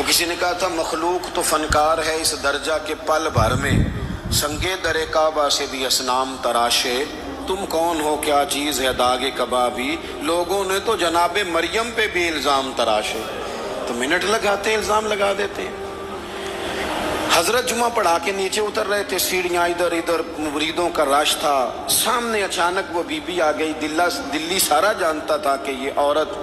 किसी ने कहा था मखलूक तो फनकार है इस दर्जा के पल भर में, संगे दरे काबा से भी असनाम तराशे, तुम कौन हो क्या चीज़ है दागे कबाबी, लोगों ने तो जनाबे मरियम पे भी इल्ज़ाम तराशे। तो मिनट लगाते इल्ज़ाम लगा देते हैं। हजरत जुमा पढ़ा के नीचे उतर रहे थे, सीढ़ियाँ इधर इधर मुरीदों का रश था, सामने अचानक वो बीबी आ गई। दिल्ली सारा जानता था कि ये औरत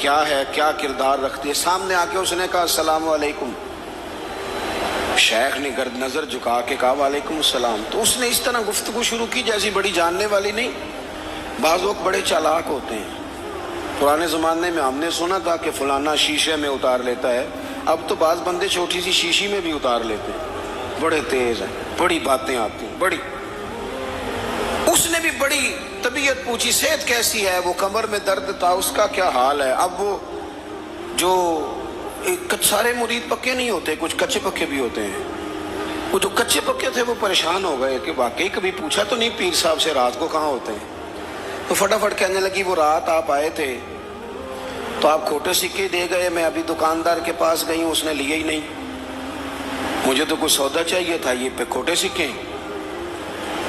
क्या है, क्या किरदार रखती है। सामने आके उसने कहा अस्सलाम वालेकुम। शेख ने गर्द नजर झुका के कहा वालेकुम सलाम। तो उसने इस तरह गुफ्तगू शुरू की जैसी बड़ी जानने वाली नहीं। बाज़ लोग बड़े चालाक होते हैं। पुराने ज़माने में हमने सुना था कि फलाना शीशे में उतार लेता है, अब तो बाज़ बंदे छोटी सी शीशी में भी उतार लेते हैं। बड़े तेज हैं, बड़ी बातें आती हैं, बड़ी। उसने भी बड़ी तबीयत पूछी, सेहत कैसी है, वो कमर में दर्द था, उसका क्या हाल है। अब वो जो सारे मुरीद पक्के नहीं होते, कुछ कच्चे पक्के भी होते हैं। वो जो कच्चे पक्के थे वो परेशान हो गए कि वाकई कभी पूछा तो नहीं पीर साहब से रात को कहाँ होते हैं। तो फटाफट कहने लगी वो रात आप आए थे तो आप खोटे सिक्के दे गए, मैं अभी दुकानदार के पास गई हूँ, उसने लिए ही नहीं, मुझे तो कुछ सौदा चाहिए था, ये पे खोटे सिक्के।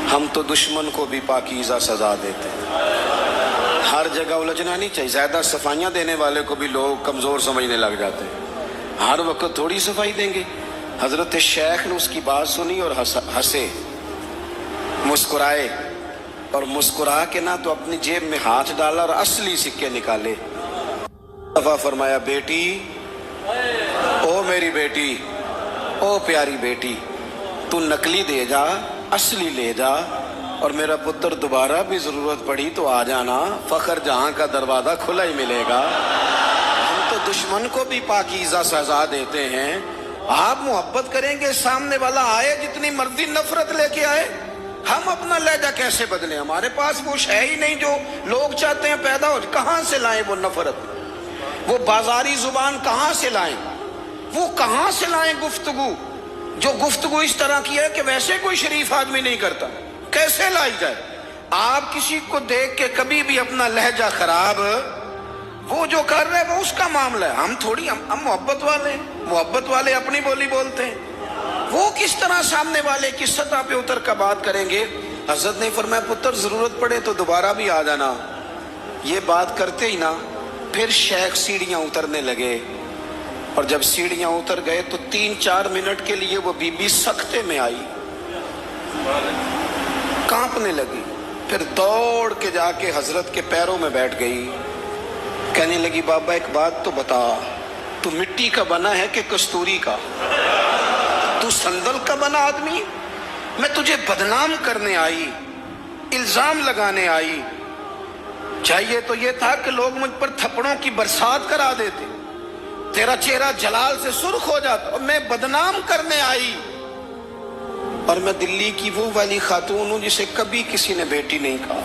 हम तो दुश्मन को भी पाकीज़ा सजा देते हैं। हर जगह उलझना नहीं चाहिए। ज़्यादा सफाइयाँ देने वाले को भी लोग कमज़ोर समझने लग जाते हैं। हर वक्त थोड़ी सफाई देंगे। हज़रत शेख ने उसकी बात सुनी और हंसे, मुस्कुराए, और मुस्कुरा के ना तो अपनी जेब में हाथ डाला और असली सिक्के निकाले। दफा फरमाया बेटी, ओ मेरी बेटी, ओ प्यारी बेटी, तू नकली दे जा, असली ले जा, और मेरा पुत्र दोबारा भी जरूरत पड़ी तो आ जाना, फखर जहां का दरवाजा खुला ही मिलेगा। हम तो दुश्मन को भी पाकीज़ा सजा देते हैं। आप मोहब्बत करेंगे, सामने वाला आए जितनी मर्जी नफरत लेके आए, हम अपना लहजा कैसे बदलें? हमारे पास वो है ही नहीं जो लोग चाहते हैं पैदा हो। कहां से लाएं वो नफरत, वो बाजारी जुबान कहां से लाएं, वो कहां से लाएं गुफ्तगू, जो गुफ्तगू इस तरह की है कि वैसे कोई शरीफ आदमी नहीं करता, कैसे लाई जाए? आप किसी को देख के कभी भी अपना लहजा खराब, वो जो कर रहे हैं वो उसका मामला है। हम थोड़ी, हम मोहब्बत वाले अपनी बोली बोलते हैं। वो किस तरह सामने वाले की सतह पे उतर कर बात करेंगे? हजरत ने फरमाया पुत्र जरूरत पड़े तो दोबारा भी आ जाना। ये बात करते ही ना फिर शेख सीढ़ियां उतरने लगे, और जब सीढ़ियां उतर गए तो 3-4 मिनट के लिए वो बीबी सख्ते में आई, कांपने लगी, फिर दौड़ के जाके हजरत के पैरों में बैठ गई। कहने लगी बाबा एक बात तो बता, तू मिट्टी का बना है कि कस्तूरी का? तू संदल का बना आदमी? मैं तुझे बदनाम करने आई, इल्जाम लगाने आई। चाहिए तो ये था कि लोग मुझ पर थप्पड़ों की बरसात करा देते, तेरा चेहरा जलाल से सुर्ख हो जाता, और मैं बदनाम करने आई। और मैं दिल्ली की वो वाली खातून हूं जिसे कभी किसी ने बेटी नहीं कहा,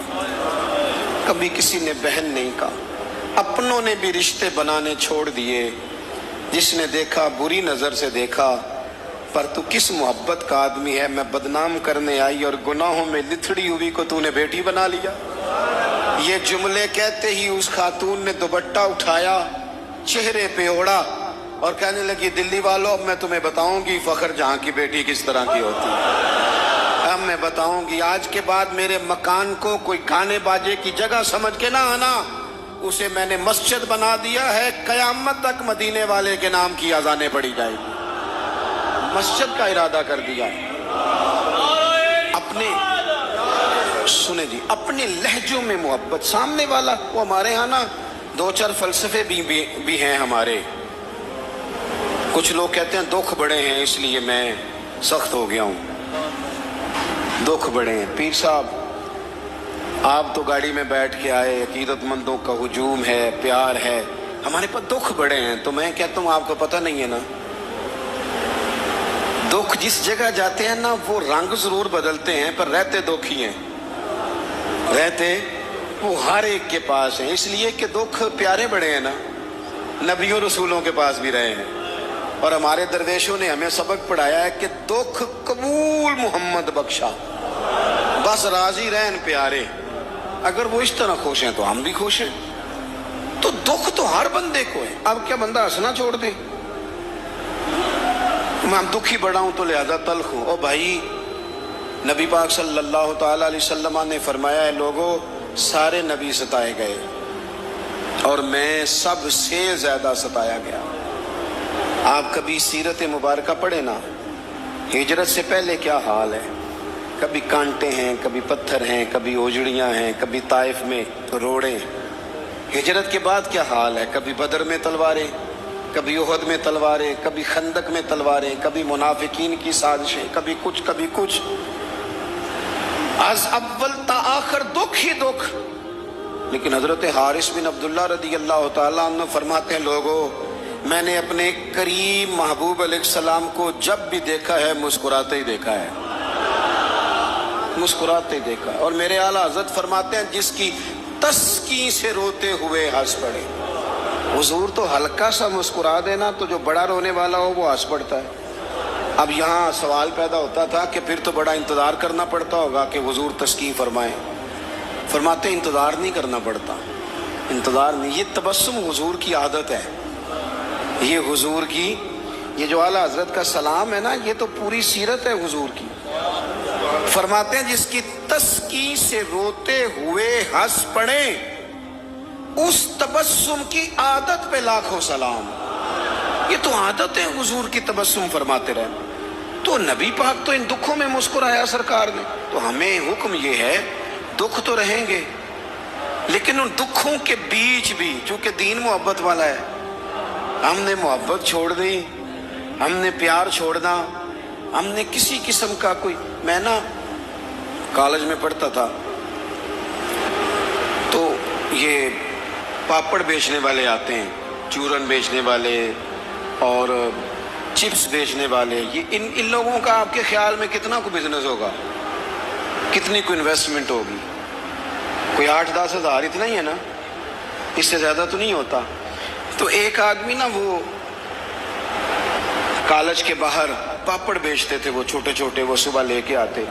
कभी किसी ने बहन नहीं कहा। अपनों ने भी रिश्ते बनाने छोड़ दिए, जिसने देखा बुरी नजर से देखा। पर तू किस मोहब्बत का आदमी है? मैं बदनाम करने आई और गुनाहों में लिथड़ी हुई को तूने बेटी बना लिया। ये जुमले कहते ही उस खातून ने दुपट्टा उठाया, चेहरे पे ओढ़ा, और कहने लगी दिल्ली वालों अब मैं तुम्हें बताऊंगी फखर जहां की बेटी किस तरह की होती है। अब मैं बताऊंगी, आज के बाद मेरे मकान को कोई गाने बाजे की जगह समझ के ना आना, उसे मैंने मस्जिद बना दिया है। कयामत तक मदीने वाले के नाम की अजानें पड़ी जाएगी। मस्जिद का इरादा कर दिया। अपने सुने जी, अपने लहजों में मोहब्बत। सामने वाला वो हमारे यहाँ ना 2-4 फलसफे भी हैं हमारे। कुछ लोग कहते हैं दुख बड़े हैं इसलिए मैं सख्त हो गया हूँ। दुख बड़े हैं पीर साहब, आप तो गाड़ी में बैठ के आए, अकीदतमंदों का हुजूम है, प्यार है, हमारे पास दुख बड़े हैं। तो मैं कहता हूँ आपको पता नहीं है ना, दुख जिस जगह जाते हैं ना वो रंग जरूर बदलते हैं पर रहते दुखी हैं। रहते वो हर एक के पास है, इसलिए कि दुख प्यारे बड़े हैं ना, नबियों रसूलों के पास भी रहे हैं। और हमारे दरवेशों ने हमें सबक पढ़ाया है कि दुख कबूल मोहम्मद बख्शा, बस राजी रहन प्यारे। अगर वो इस तरह खुश हैं तो हम भी खुश हैं। तो दुख तो हर बंदे को है। अब क्या बंदा हंसना छोड़ दे? मैं दुखी बड़ा हूं तो लिहाजा तल्ख हूं। ओ भाई, नबी पाक सल्लल्लाहु ताला अलैहि वसल्लम ने फरमाया है, लोगों सारे नबी सताए गए और मैं सबसे ज्यादा सताया गया। आप कभी सीरत मुबारक पढ़े ना, हिजरत से पहले क्या हाल है, कभी कांटे हैं, कभी पत्थर हैं, कभी ओजड़ियां हैं, कभी ताइफ में रोड़े। हिजरत के बाद क्या हाल है, कभी बदर में तलवारें, कभी उहद में तलवारें, कभी खंदक में तलवारें, कभी मुनाफिकीन की साजिशें, कभी कुछ कभी कुछ। आज अव्वल ता आखिर दुख ही दुख। लेकिन हजरत हारिस बिन अब्दुल्ला रदी अल्लाह तआला अन्हु फरमाते हैं, लोगों मैंने अपने करीम महबूब अलैहिस्सलाम को जब भी देखा है मुस्कुराते ही देखा है, मुस्कुराते ही देखा। और मेरे आला हजरत फरमाते हैं, जिसकी तस्की से रोते हुए हंस पड़े। हुजूर तो हल्का सा मुस्कुरा देना तो जो बड़ा रोने वाला हो वो हंस पड़ता है। अब यहाँ सवाल पैदा होता था कि फिर तो बड़ा इंतज़ार करना पड़ता होगा कि हुजूर तस्की फरमाएं। फरमाते इंतज़ार नहीं करना पड़ता, इंतज़ार नहीं, ये तबस्सुम हुजूर की आदत है। ये हुजूर की, ये जो आला हजरत का सलाम है ना, ये तो पूरी सीरत है हुजूर की। फरमाते हैं, जिसकी तस्की से रोते हुए हंस पड़े, उस तबस्सुम की आदत पे लाखों सलाम। ये तो आदत है हुजूर की तबस्सुम फरमाते रहे। तो नबी पाक तो इन दुखों में मुस्कुराया सरकार ने, तो हमें हुक्म ये है, दुख तो रहेंगे लेकिन उन दुखों के बीच भी, चूंकि दीन मोहब्बत वाला है, हमने मोहब्बत छोड़ दी, हमने प्यार छोड़ना, हमने किसी किस्म का कोई। मैं ना कॉलेज में पढ़ता था तो ये पापड़ बेचने वाले आते हैं, चूरन बेचने वाले और चिप्स बेचने वाले। ये इन लोगों का आपके ख्याल में कितना को बिजनेस होगा, कितनी को इन्वेस्टमेंट होगी? कोई 8-10 हज़ार, इतना ही है ना, इससे ज़्यादा तो नहीं होता। तो एक आदमी ना वो कॉलेज के बाहर पापड़ बेचते थे, वो छोटे छोटे, वो सुबह लेके आते।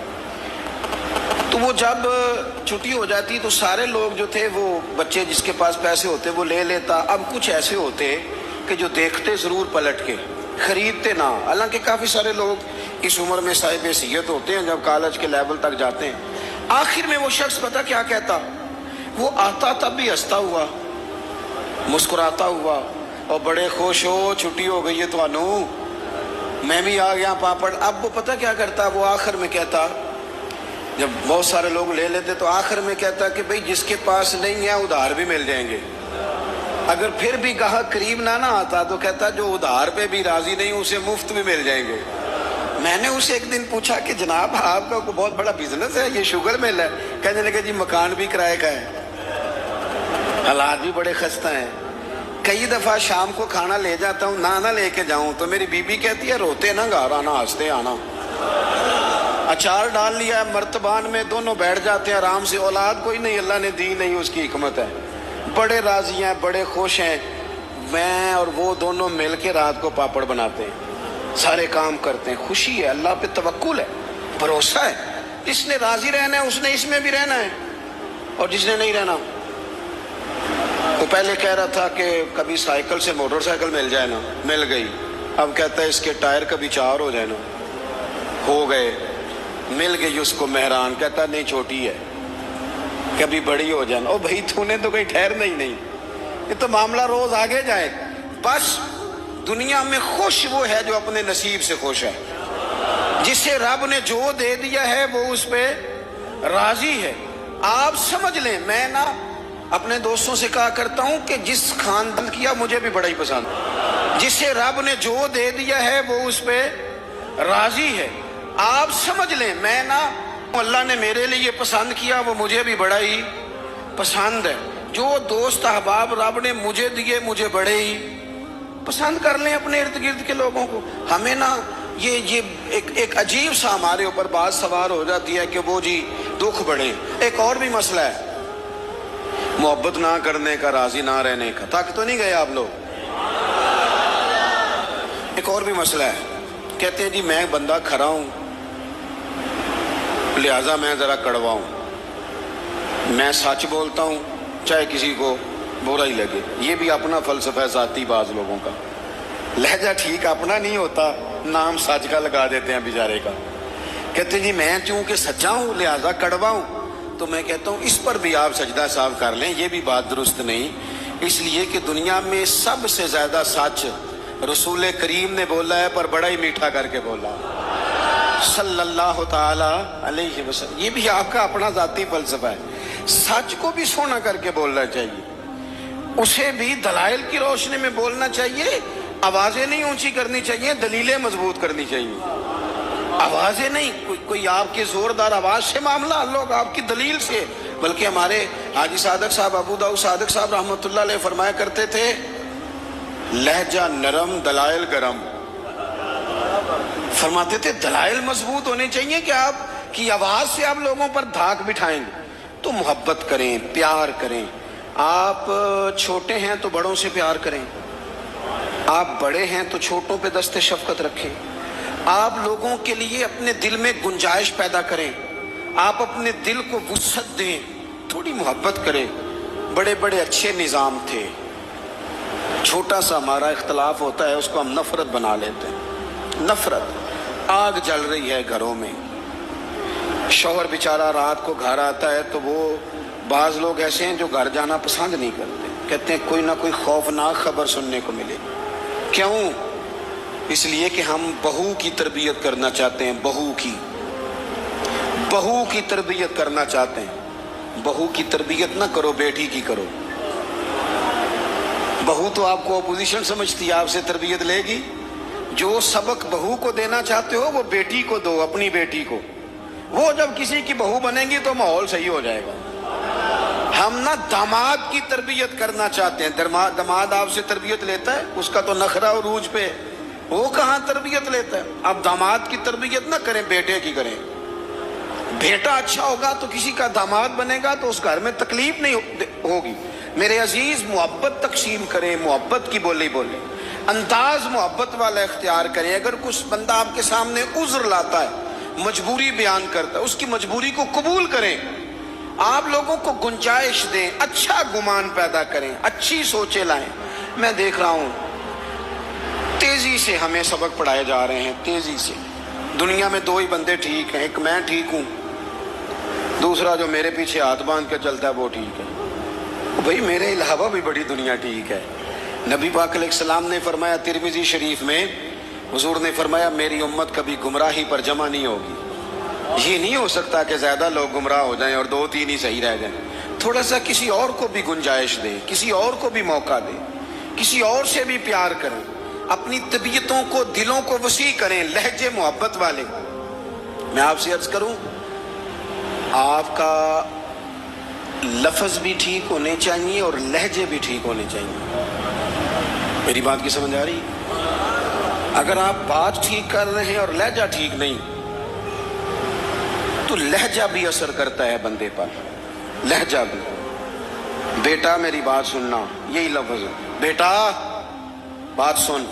तो वो जब छुट्टी हो जाती तो सारे लोग जो थे, वो बच्चे जिसके पास पैसे होते वो ले लेता। अब कुछ ऐसे होते कि जो देखते ज़रूर पलट के, खरीदते ना। हालांकि काफ़ी सारे लोग इस उम्र में साहिब हैसियत होते हैं, जब कॉलेज के लेवल तक जाते हैं। आखिर में वो शख्स पता क्या कहता, वो आता तब भी हंसता हुआ, मुस्कुराता हुआ, और बड़े खुश हो छुट्टी हो गई है तो मैं भी आ गया पापड़। अब वो पता क्या करता, वो आखिर में कहता, जब बहुत सारे लोग ले लेते तो आखिर में कहता कि भाई जिसके पास नहीं है उधार भी मिल जाएंगे। अगर फिर भी गाहक करीब ना आता तो कहता जो उधार पे भी राजी नहीं उसे मुफ्त भी मिल जाएंगे। मैंने उसे एक दिन पूछा कि जनाब आपका कोई बहुत बड़ा बिजनेस है, ये शुगर मिल है? कहने लगे जी मकान भी किराए का है, हालात भी बड़े खस्ता हैं। कई दफ़ा शाम को खाना ले जाता हूँ, ना लेके जाऊँ तो मेरी बीबी कहती है रोते ना घर आना, हंसते आना। अचार डाल लिया मर्तबान में, दोनों बैठ जाते हैं आराम से। औलाद कोई नहीं, अल्लाह ने दी नहीं, उसकी हिकमत है। बड़े राजी हैं, बड़े खुश हैं। मैं और वो दोनों मिल के रात को पापड़ बनाते हैं, सारे काम करते हैं। खुशी है, अल्लाह पे तवक्कुल है, भरोसा है। जिसने राजी रहना है उसने इसमें भी रहना है, और जिसने नहीं रहना, वो पहले कह रहा था कि कभी साइकिल से मोटरसाइकिल मिल जाए ना, मिल गई। अब कहता है इसके टायर कभी 4 हो जाए ना, हो गए। मिल गई उसको मेहरान, कहता नहीं छोटी है, कभी बड़ी हो जाए। ओ भाई तूने तो कोई ठहरना ही नहीं, ये तो मामला रोज आगे जाए। बस दुनिया में खुश वो है जो अपने नसीब से खुश है, जिसे रब ने जो दे दिया है वो उस पे राजी है। आप समझ लें, मैं ना अपने दोस्तों से कहा करता हूं कि जिस खानदान किया मुझे भी बड़ा ही पसंद, जिसे रब ने जो दे दिया है वो उस पे राजी है। आप समझ लें, मैं ना अल्लाह ने मेरे लिए पसंद किया वो मुझे भी बड़ा ही पसंद है। जो दोस्त अहबाब रब ने मुझे दिए मुझे बड़े ही पसंद कर लें अपने इर्द गिर्द के लोगों को। हमें ना ये एक अजीब सा हमारे ऊपर बात सवार हो जाती है कि वो जी दुख बढ़े। एक और भी मसला है मोहब्बत ना करने का, राजी ना रहने का। तक तो नहीं गए आप लोग? एक और भी मसला है, कहते हैं जी मैं बंदा खरा हूं लिहाजा मैं जरा कड़वा हूं, मैं सच बोलता हूं चाहे किसी को बुरा ही लगे। ये भी अपना फलसफा है जाती बाज लोगों का। لہجہ ٹھیک اپنا نہیں ہوتا، نام سج کا لگا دیتے ہیں بیچارے کا، کہتے ہیں جی میں چونکہ سچا ہوں لہذا کڑوا ہوں۔ تو میں کہتا ہوں اس پر بھی آپ سجدہ صاحب کر لیں، یہ بھی بات درست نہیں، اس لیے کہ دنیا میں سب سے زیادہ سچ رسول کریم نے بولا ہے، پر بڑا ہی میٹھا کر کے بولا صلی اللہ تعالی علیہ وسلم۔ یہ بھی آپ کا اپنا ذاتی فلسفہ ہے، سچ کو بھی سونا کر کے بولنا چاہیے، اسے بھی دلائل کی روشنی میں بولنا چاہیے، آوازیں نہیں اونچی کرنی چاہیے، دلیلیں مضبوط کرنی چاہیے، آوازیں نہیں، کوئی آپ کے زوردار آواز سے معاملہ، لوگ آپ کی دلیل سے۔ بلکہ ہمارے حاجی صادق صاحب ابو داؤد صادق صاحب رحمۃ اللہ علیہ فرمایا کرتے تھے لہجہ نرم دلائل گرم، فرماتے تھے دلائل مضبوط ہونے چاہیے کہ آپ کی آواز سے آپ لوگوں پر دھاک بٹھائیں گے، تو محبت کریں، پیار کریں، آپ چھوٹے ہیں تو بڑوں سے پیار کریں، آپ بڑے ہیں تو چھوٹوں پہ دست شفقت رکھیں، آپ لوگوں کے لیے اپنے دل میں گنجائش پیدا کریں، آپ اپنے دل کو وسعت دیں، تھوڑی محبت کریں۔ بڑے بڑے اچھے نظام تھے، چھوٹا سا ہمارا اختلاف ہوتا ہے اس کو ہم نفرت بنا لیتے ہیں، نفرت۔ آگ جل رہی ہے گھروں میں، شوہر بیچارہ رات کو گھر آتا ہے تو وہ بعض لوگ ایسے ہیں جو گھر جانا پسند نہیں کرتے، کہتے ہیں کوئی نہ کوئی خوفناک خبر سننے کو ملے۔ کیوں؟ اس لیے کہ ہم بہو کی تربیت کرنا چاہتے ہیں، بہو کی تربیت کرنا چاہتے ہیں۔ بہو کی تربیت نہ کرو، بیٹی کی کرو۔ بہو تو آپ کو اپوزیشن سمجھتی ہے، آپ سے تربیت لے گی۔ جو سبق بہو کو دینا چاہتے ہو وہ بیٹی کو دو، اپنی بیٹی کو۔ وہ جب کسی کی بہو بنے گی تو ماحول صحیح ہو جائے گا۔ ہم نہ داماد کی تربیت کرنا چاہتے ہیں، داماد آپ سے تربیت لیتا ہے، اس کا تو نخرہ عروج پہ، وہ کہاں تربیت لیتا ہے۔ اب داماد کی تربیت نہ کریں، بیٹے کی کریں۔ بیٹا اچھا ہوگا تو کسی کا داماد بنے گا تو اس گھر میں تکلیف نہیں ہوگی۔ میرے عزیز، محبت تقسیم کریں، محبت کی بولی بولیں، انداز محبت والا اختیار کریں۔ اگر کچھ بندہ آپ کے سامنے عذر لاتا ہے، مجبوری بیان کرتا ہے، اس کی مجبوری کو قبول کریں، آپ لوگوں کو گنجائش دیں، اچھا گمان پیدا کریں، اچھی سوچیں لائیں۔ میں دیکھ رہا ہوں تیزی سے ہمیں سبق پڑھائے جا رہے ہیں، تیزی سے۔ دنیا میں دو ہی بندے ٹھیک ہیں، ایک میں ٹھیک ہوں، دوسرا جو میرے پیچھے ہاتھ باندھ کے چلتا ہے وہ ٹھیک ہے۔ بھئی میرے علاوہ بھی بڑی دنیا ٹھیک ہے۔ نبی پاک علیہ السلام نے فرمایا ترمذی شریف میں، حضور نے فرمایا میری امت کبھی گمراہی پر جمع نہیں ہوگی۔ یہ نہیں ہو سکتا کہ زیادہ لوگ گمراہ ہو جائیں اور دو تین ہی صحیح رہ جائیں۔ تھوڑا سا کسی اور کو بھی گنجائش دیں، کسی اور کو بھی موقع دیں، کسی اور سے بھی پیار کریں، اپنی طبیعتوں کو، دلوں کو وسیع کریں، لہجے محبت والے۔ میں آپ سے عرض کروں، آپ کا لفظ بھی ٹھیک ہونے چاہیے اور لہجے بھی ٹھیک ہونے چاہیے۔ میری بات کی سمجھ آ رہی؟ اگر آپ بات ٹھیک کر رہے ہیں اور لہجہ ٹھیک نہیں تو لہجہ بھی اثر کرتا ہے بندے پر، لہجہ بھی۔ بیٹا میری بات سننا، یہی لفظ ہے، بیٹا بات سن،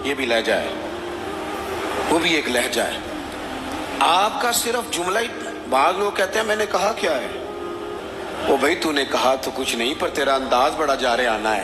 یہ بھی لہجہ ہے، وہ بھی ایک لہجہ ہے۔ آپ کا صرف جملہ ہی، بعض لوگ کہتے ہیں میں نے کہا کیا ہے، وہ بھائی تو نے کہا تو کچھ نہیں، پر تیرا انداز بڑا جارے آنا ہے۔